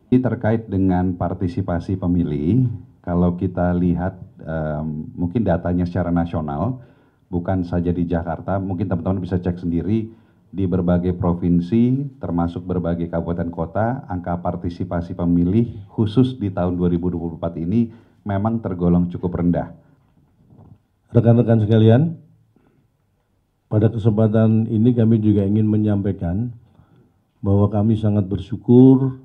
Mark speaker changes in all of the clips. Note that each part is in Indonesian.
Speaker 1: Ini terkait dengan partisipasi pemilih, kalau kita lihat mungkin datanya secara nasional, bukan saja di Jakarta, mungkin teman-teman bisa cek sendiri di berbagai provinsi, termasuk berbagai kabupaten kota, angka partisipasi pemilih khusus di tahun 2024 ini memang tergolong cukup rendah.
Speaker 2: Rekan-rekan sekalian, pada kesempatan ini kami juga ingin menyampaikan bahwa kami sangat bersyukur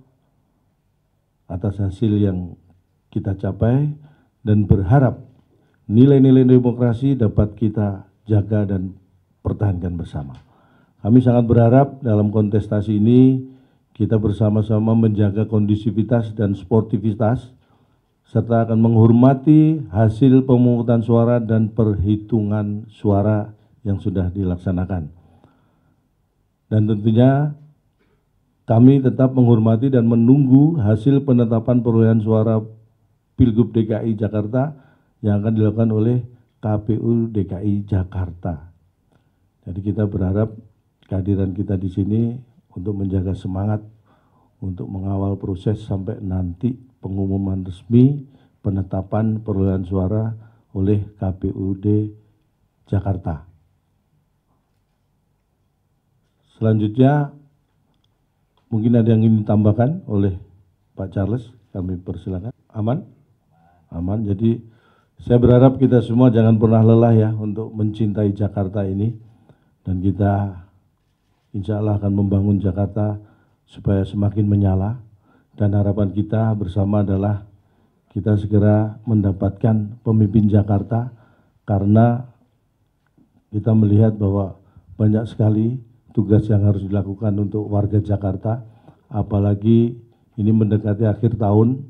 Speaker 2: atas hasil yang kita capai dan berharap nilai-nilai demokrasi dapat kita jaga dan pertahankan bersama. Kami sangat berharap dalam kontestasi ini kita bersama-sama menjaga kondusivitas dan sportivitas serta akan menghormati hasil pemungutan suara dan perhitungan suara yang sudah dilaksanakan. Dan tentunya kami tetap menghormati dan menunggu hasil penetapan perolehan suara Pilgub DKI Jakarta yang akan dilakukan oleh KPU DKI Jakarta. Jadi kita berharap kehadiran kita di sini untuk menjaga semangat untuk mengawal proses sampai nanti pengumuman resmi penetapan perolehan suara oleh KPUD Jakarta. Selanjutnya, mungkin ada yang ingin ditambahkan oleh Pak Charles, kami persilakan. Aman? Aman, jadi saya berharap kita semua jangan pernah lelah ya untuk mencintai Jakarta ini. Dan kita insya Allah akan membangun Jakarta supaya semakin menyala. Dan harapan kita bersama adalah kita segera mendapatkan pemimpin Jakarta karena kita melihat bahwa banyak sekali tugas yang harus dilakukan untuk warga Jakarta, apalagi ini mendekati akhir tahun,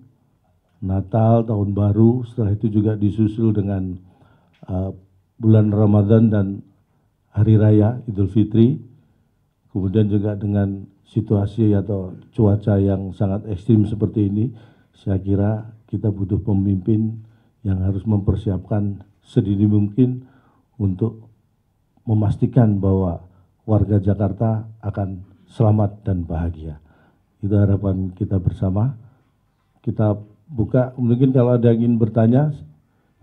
Speaker 2: Natal, Tahun Baru, setelah itu juga disusul dengan bulan Ramadan dan Hari Raya Idul Fitri, kemudian juga dengan situasi atau cuaca yang sangat ekstrim seperti ini, saya kira kita butuh pemimpin yang harus mempersiapkan sedini mungkin untuk memastikan bahwa warga Jakarta akan selamat dan bahagia. Itu harapan kita bersama. Kita buka, mungkin kalau ada yang ingin bertanya,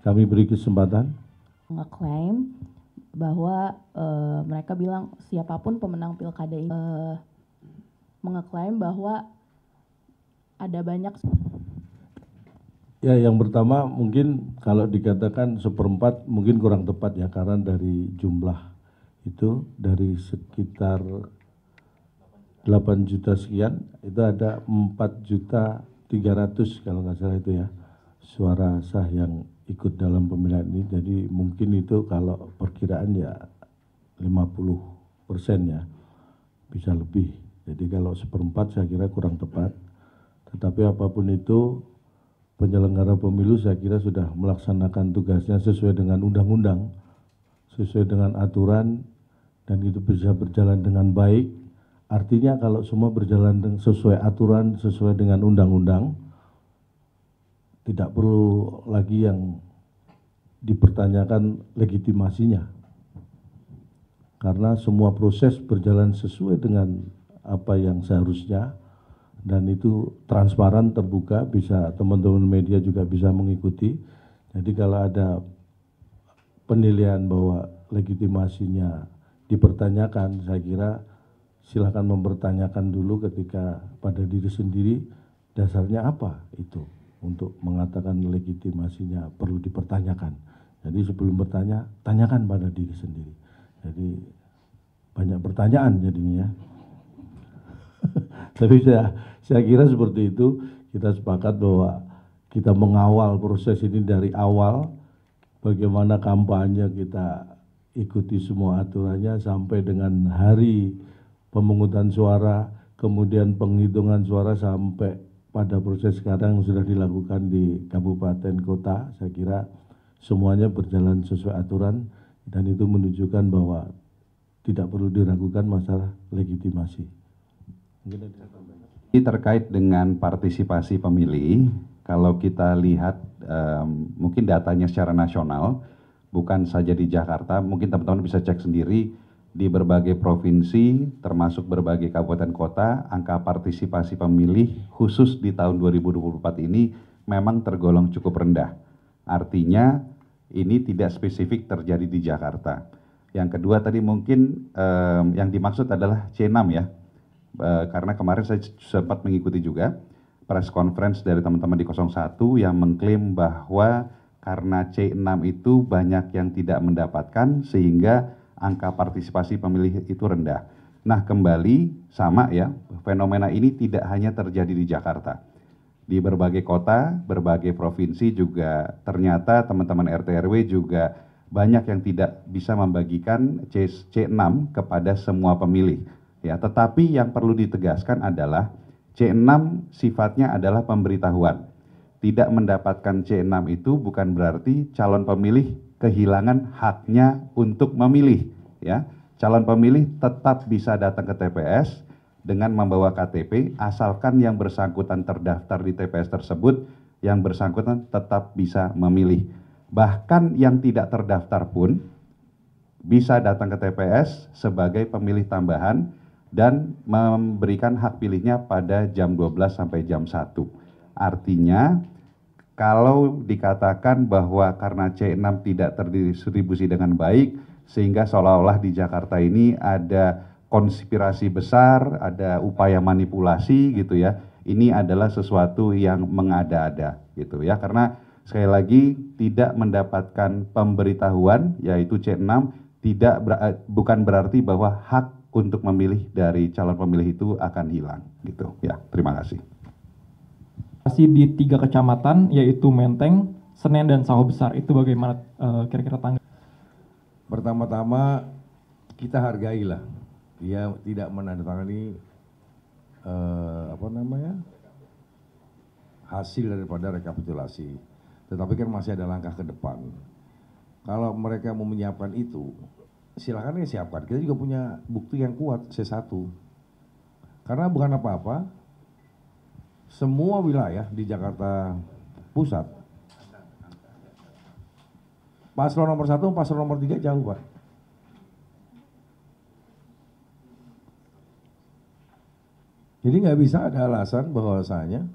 Speaker 2: kami beri kesempatan.
Speaker 3: Ngeklaim bahwa mereka bilang siapapun pemenang pilkada ini mengeklaim bahwa ada banyak.
Speaker 2: Ya, yang pertama mungkin kalau dikatakan seperempat mungkin kurang tepat ya, karena dari jumlah itu dari sekitar 8 juta sekian, itu ada 4.300.000 kalau nggak salah itu ya, suara sah yang ikut dalam pemilihan ini. Jadi mungkin itu kalau perkiraan ya 50% ya, bisa lebih. Jadi kalau seperempat saya kira kurang tepat. Tetapi apapun itu, penyelenggara pemilu saya kira sudah melaksanakan tugasnya sesuai dengan undang-undang, sesuai dengan aturan, dan itu bisa berjalan dengan baik. Artinya kalau semua berjalan sesuai aturan, sesuai dengan undang-undang, tidak perlu lagi yang dipertanyakan legitimasinya. Karena semua proses berjalan sesuai dengan apa yang seharusnya, dan itu transparan, terbuka, bisa teman-teman media juga bisa mengikuti. Jadi kalau ada penilaian bahwa legitimasinya dipertanyakan, saya kira silakan mempertanyakan dulu ketika pada diri sendiri dasarnya apa itu untuk mengatakan legitimasinya perlu dipertanyakan. Jadi sebelum bertanya, tanyakan pada diri sendiri. Jadi banyak pertanyaan jadinya ya. Tapi saya kira seperti itu, kita sepakat bahwa kita mengawal proses ini dari awal, bagaimana kampanye kita ikuti semua aturannya sampai dengan hari pemungutan suara, kemudian penghitungan suara sampai pada proses sekarang yang sudah dilakukan di kabupaten kota. Saya kira semuanya berjalan sesuai aturan dan itu menunjukkan bahwa tidak perlu diragukan masalah legitimasi.
Speaker 1: Ini terkait dengan partisipasi pemilih, kalau kita lihat mungkin datanya secara nasional, bukan saja di Jakarta, mungkin teman-teman bisa cek sendiri di berbagai provinsi, termasuk berbagai kabupaten kota, angka partisipasi pemilih khusus di tahun 2024 ini memang tergolong cukup rendah. Artinya ini tidak spesifik terjadi di Jakarta. Yang kedua tadi mungkin yang dimaksud adalah C6 ya, karena kemarin saya sempat mengikuti juga press conference dari teman-teman di 01 yang mengklaim bahwa karena C6 itu banyak yang tidak mendapatkan sehingga angka partisipasi pemilih itu rendah. Nah kembali sama ya, fenomena ini tidak hanya terjadi di Jakarta. Di berbagai kota, berbagai provinsi juga ternyata teman-teman RT RW juga banyak yang tidak bisa membagikan C6 kepada semua pemilih. Ya, tetapi yang perlu ditegaskan adalah C6 sifatnya adalah pemberitahuan. Tidak mendapatkan C6 itu bukan berarti calon pemilih kehilangan haknya untuk memilih. Ya, calon pemilih tetap bisa datang ke TPS dengan membawa KTP, asalkan yang bersangkutan terdaftar di TPS tersebut, yang bersangkutan tetap bisa memilih. Bahkan yang tidak terdaftar pun bisa datang ke TPS sebagai pemilih tambahan dan memberikan hak pilihnya pada jam 12 sampai jam 1. Artinya, kalau dikatakan bahwa karena C6 tidak terdistribusi dengan baik, sehingga seolah-olah di Jakarta ini ada konspirasi besar, ada upaya manipulasi gitu ya. Ini adalah sesuatu yang mengada-ada gitu ya. Karena sekali lagi tidak mendapatkan pemberitahuan yaitu C6 bukan berarti bahwa hak untuk memilih dari calon pemilih itu akan hilang gitu ya. Terima kasih.
Speaker 4: Masih di 3 kecamatan yaitu Menteng, Senen, dan Sawah Besar. Itu bagaimana kira-kira tanggapan?
Speaker 5: Pertama-tama kita hargailah dia tidak menandatangani hasil daripada rekapitulasi. Tetapi kan masih ada langkah ke depan. Kalau mereka mau menyiapkan itu, silakan ya siapkan. Kita juga punya bukti yang kuat C1. Karena bukan apa-apa, semua wilayah di Jakarta Pusat, paslon nomor 1, paslon nomor 3 jauh Pak. Jadi nggak bisa ada alasan bahwasanya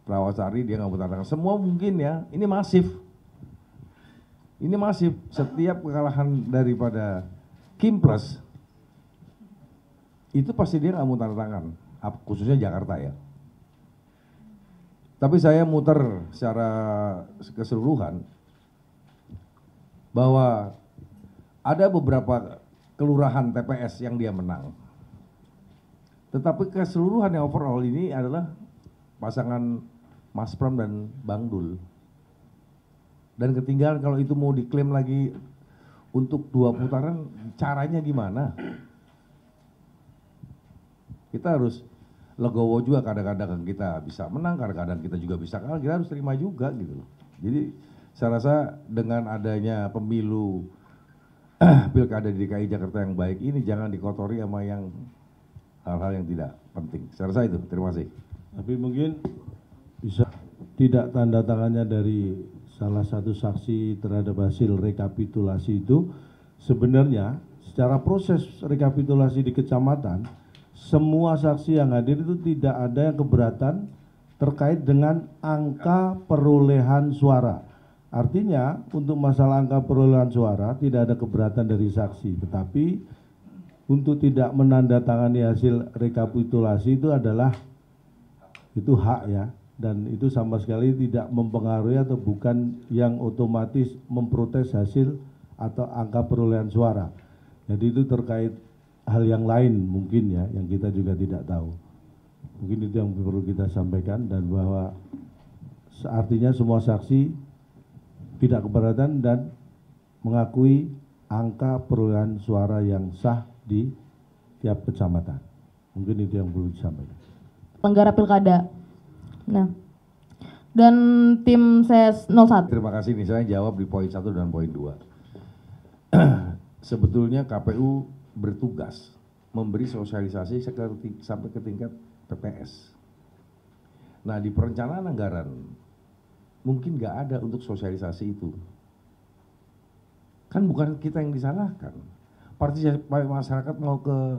Speaker 5: Rawasari dia nggak mau tantangan. Semua mungkin ya, ini masif. Ini masif, setiap kekalahan daripada Kimpres, itu pasti dia nggak mau tanda tangan, khususnya Jakarta ya. Tapi saya muter secara keseluruhan bahwa ada beberapa kelurahan TPS yang dia menang. Tetapi keseluruhan yang overall ini adalah pasangan Mas Pram dan Bang Dul. Dan ketinggalan kalau itu mau diklaim lagi untuk 2 putaran, caranya gimana? Kita harus legowo juga, kadang-kadang kita bisa menang, kadang-kadang kita juga bisa kalah, kita harus terima juga gitu loh. Jadi saya rasa dengan adanya pemilu pilkada di DKI Jakarta yang baik ini jangan dikotori sama yang hal-hal yang tidak penting. Saya rasa itu, terima kasih.
Speaker 2: Tapi mungkin bisa tidak tanda tangannya dari salah satu saksi terhadap hasil rekapitulasi itu, sebenarnya secara proses rekapitulasi di kecamatan, semua saksi yang hadir itu tidak ada yang keberatan terkait dengan angka perolehan suara. Artinya untuk masalah angka perolehan suara tidak ada keberatan dari saksi, tetapi untuk tidak menandatangani hasil rekapitulasi itu adalah itu hak ya, dan itu sama sekali tidak mempengaruhi atau bukan yang otomatis memprotes hasil atau angka perolehan suara. Jadi itu terkait hal yang lain mungkin ya, yang kita juga tidak tahu. Mungkin itu yang perlu kita sampaikan, dan bahwa artinya semua saksi tidak keberatan dan mengakui angka perolehan suara yang sah di tiap kecamatan. Mungkin itu yang perlu disampaikan.
Speaker 3: Penyelenggara pilkada. Nah, dan tim CS 01.
Speaker 5: Terima kasih nih, saya jawab di poin 1 dan poin 2. Sebetulnya KPU bertugas memberi sosialisasi sampai ke tingkat TPS. Nah di perencanaan anggaran mungkin nggak ada untuk sosialisasi itu. Kan bukan kita yang disalahkan. partisipasi masyarakat mau ke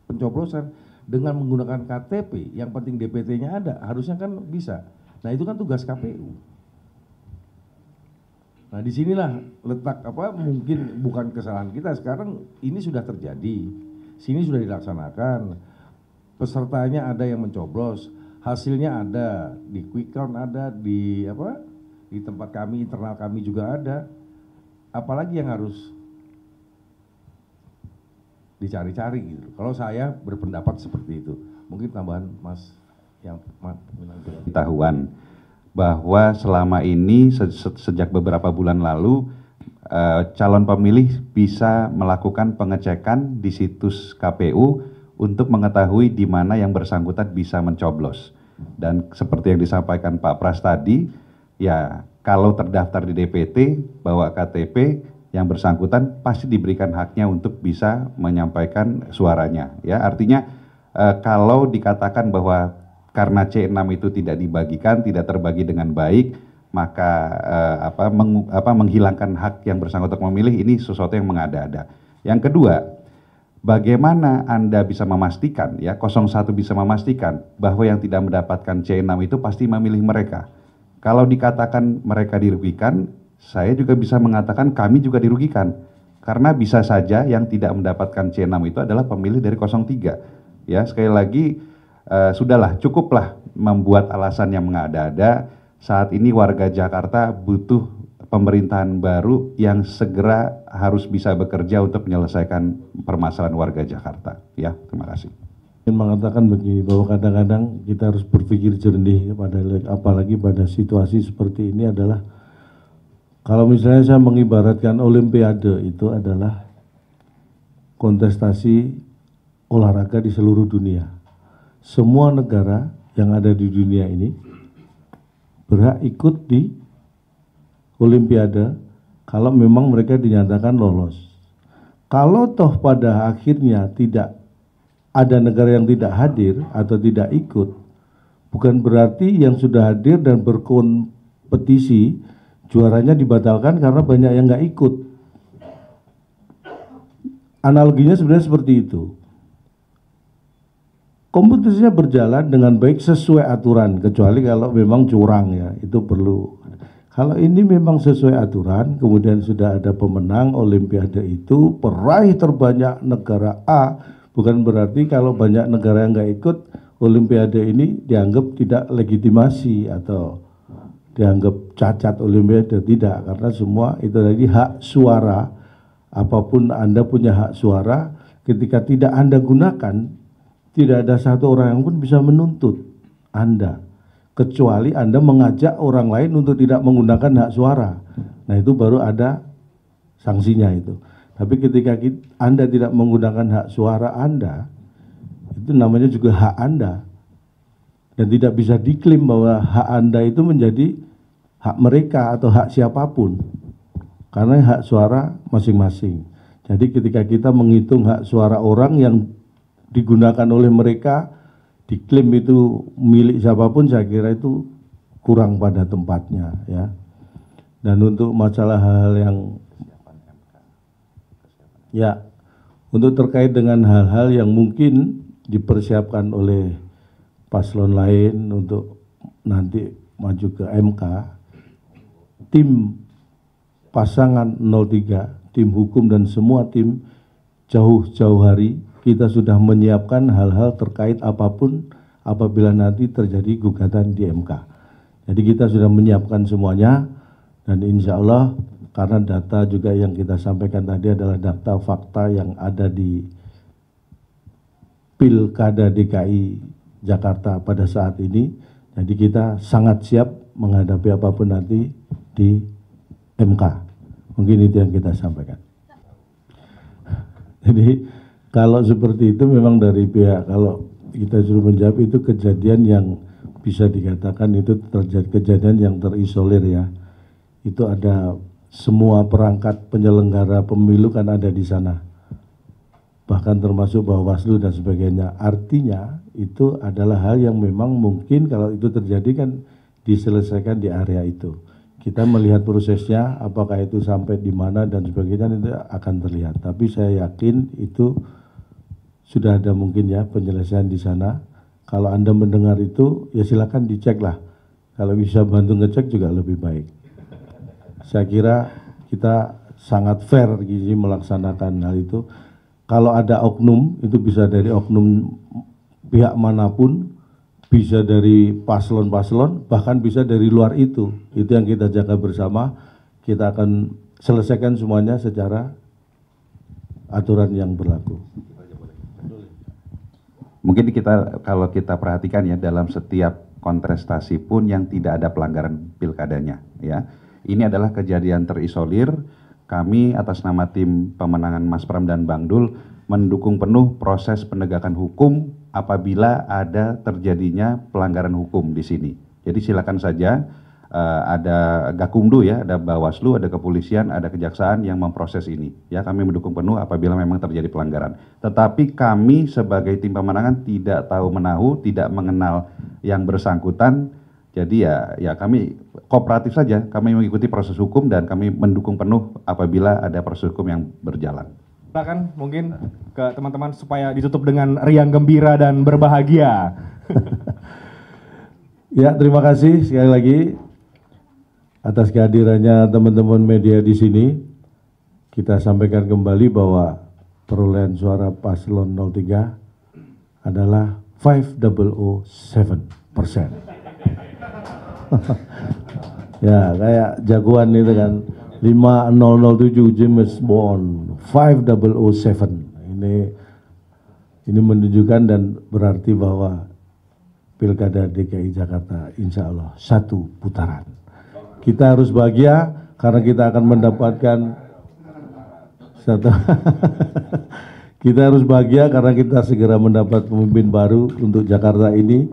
Speaker 5: pencoblosan dengan menggunakan KTP, yang penting DPT-nya ada, harusnya kan bisa. Nah itu kan tugas KPU. Nah disinilah letak mungkin bukan kesalahan kita, sekarang ini sudah terjadi, sini sudah dilaksanakan, pesertanya ada yang mencoblos, hasilnya ada, di quick count ada, di tempat kami, internal kami juga ada, apalagi yang harus dicari-cari gitu. Kalau saya berpendapat seperti itu, mungkin tambahan Mas yang
Speaker 1: Pengetahuan bahwa selama ini sejak beberapa bulan lalu calon pemilih bisa melakukan pengecekan di situs KPU untuk mengetahui di mana yang bersangkutan bisa mencoblos. Dan seperti yang disampaikan Pak Pras tadi, ya kalau terdaftar di DPT bawa KTP, yang bersangkutan pasti diberikan haknya untuk bisa menyampaikan suaranya. Ya, artinya kalau dikatakan bahwa karena C6 itu tidak dibagikan, tidak terbagi dengan baik, maka menghilangkan hak yang bersangkutan memilih, ini sesuatu yang mengada-ada. Yang kedua, bagaimana Anda bisa memastikan, ya 01 bisa memastikan bahwa yang tidak mendapatkan C6 itu pasti memilih mereka. Kalau dikatakan mereka dirugikan, saya juga bisa mengatakan kami juga dirugikan. Karena bisa saja yang tidak mendapatkan C6 itu adalah pemilih dari 03. Ya, sekali lagi sudahlah, cukuplah membuat alasan yang mengada-ada. Saat ini warga Jakarta butuh pemerintahan baru yang segera harus bisa bekerja untuk menyelesaikan permasalahan warga Jakarta. Ya, terima kasih.
Speaker 2: Ingin mengatakan begini, bahwa kadang-kadang kita harus berpikir jernih, apalagi pada situasi seperti ini adalah, kalau misalnya saya mengibaratkan Olimpiade itu adalah kontestasi olahraga di seluruh dunia. Semua negara yang ada di dunia ini berhak ikut di Olimpiade kalau memang mereka dinyatakan lolos. Kalau toh pada akhirnya tidak ada negara yang tidak hadir atau tidak ikut, bukan berarti yang sudah hadir dan berkompetisi juaranya dibatalkan karena banyak yang nggak ikut. Analoginya sebenarnya seperti itu. Kompetisinya berjalan dengan baik sesuai aturan, kecuali kalau memang curang, ya itu perlu. Kalau ini memang sesuai aturan, kemudian sudah ada pemenang Olimpiade itu, peraih terbanyak negara A, bukan berarti kalau banyak negara yang nggak ikut Olimpiade ini dianggap tidak legitimasi atau dianggap cacat Olimpiade. Tidak, karena semua itu tadi hak suara. Apapun Anda punya hak suara, ketika tidak Anda gunakan, tidak ada satu orang yang pun bisa menuntut Anda, kecuali Anda mengajak orang lain untuk tidak menggunakan hak suara. Nah itu baru ada sanksinya itu. Tapi ketika Anda tidak menggunakan hak suara Anda, itu namanya juga hak Anda. Dan tidak bisa diklaim bahwa hak Anda itu menjadi hak mereka atau hak siapapun. Karena hak suara masing-masing. Jadi ketika kita menghitung hak suara orang yang digunakan oleh mereka, diklaim itu milik siapapun, saya kira itu kurang pada tempatnya, ya. Dan untuk masalah hal yang ya, untuk terkait dengan hal-hal yang mungkin dipersiapkan oleh paslon lain untuk nanti maju ke MK, tim pasangan 03, tim hukum dan semua tim jauh-jauh hari kita sudah menyiapkan hal-hal terkait apapun apabila nanti terjadi gugatan di MK. Jadi kita sudah menyiapkan semuanya, dan insya Allah karena data juga yang kita sampaikan tadi adalah data fakta yang ada di Pilkada DKI Jakarta pada saat ini, jadi kita sangat siap menghadapi apapun nanti di MK. Mungkin itu yang kita sampaikan. Jadi kalau seperti itu memang dari pihak, kalau kita suruh menjawab itu kejadian yang bisa dikatakan itu terjadi kejadian yang terisolir, ya. Itu ada semua perangkat penyelenggara pemilu kan ada di sana. Bahkan termasuk Bawaslu dan sebagainya. Artinya itu adalah hal yang memang mungkin kalau itu terjadi kan diselesaikan di area itu. kita melihat prosesnya, apakah itu sampai di mana dan sebagainya itu akan terlihat. Tapi saya yakin itu sudah ada mungkin ya penyelesaian di sana. Kalau Anda mendengar itu, ya silakan dicek lah. Kalau bisa bantu ngecek juga lebih baik. Saya kira kita sangat fair gini melaksanakan hal itu. Kalau ada oknum, itu bisa dari oknum pihak manapun, bisa dari paslon-paslon, bahkan bisa dari luar itu. Itu yang kita jaga bersama. Kita akan selesaikan semuanya secara aturan yang berlaku.
Speaker 1: Mungkin kita kalau kita perhatikan ya dalam setiap kontestasi pun yang tidak ada pelanggaran pilkadanya ya. Ini adalah kejadian terisolir. Kami atas nama tim pemenangan Mas Pram dan Bang Dul mendukung penuh proses penegakan hukum apabila ada terjadinya pelanggaran hukum di sini. Jadi silakan saja ada Gakumdu ya, ada Bawaslu, ada kepolisian, ada kejaksaan yang memproses ini. Ya, kami mendukung penuh apabila memang terjadi pelanggaran. Tetapi kami sebagai tim pemenangan tidak tahu menahu, tidak mengenal yang bersangkutan. Jadi ya kami kooperatif saja, kami mengikuti proses hukum dan kami mendukung penuh apabila ada proses hukum yang berjalan.
Speaker 6: Silakan mungkin ke teman-teman supaya ditutup dengan riang gembira dan berbahagia.
Speaker 2: Ya, terima kasih sekali lagi atas kehadirannya teman-teman media di sini. Kita sampaikan kembali bahwa perolehan suara paslon 03 adalah 5007%. Ya, kayak jagoan itu kan 5007 James Bond 5007. Ini menunjukkan dan berarti bahwa Pilkada DKI Jakarta insya Allah satu putaran. Kita harus bahagia karena kita akan mendapatkan satu. Kita harus bahagia karena kita segera mendapat pemimpin baru untuk Jakarta ini.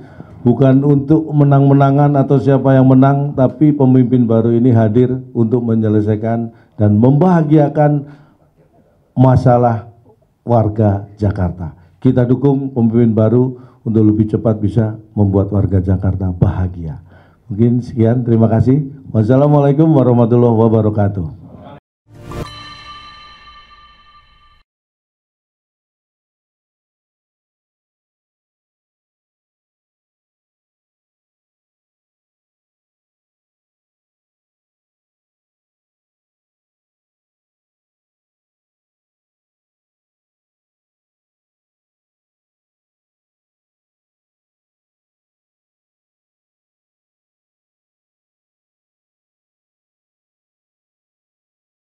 Speaker 2: Bukan untuk menang-menangan atau siapa yang menang, tapi pemimpin baru ini hadir untuk menyelesaikan dan membahagiakan masalah warga Jakarta. Kita dukung pemimpin baru untuk lebih cepat bisa membuat warga Jakarta bahagia. Mungkin sekian, terima kasih. Wassalamualaikum warahmatullahi wabarakatuh.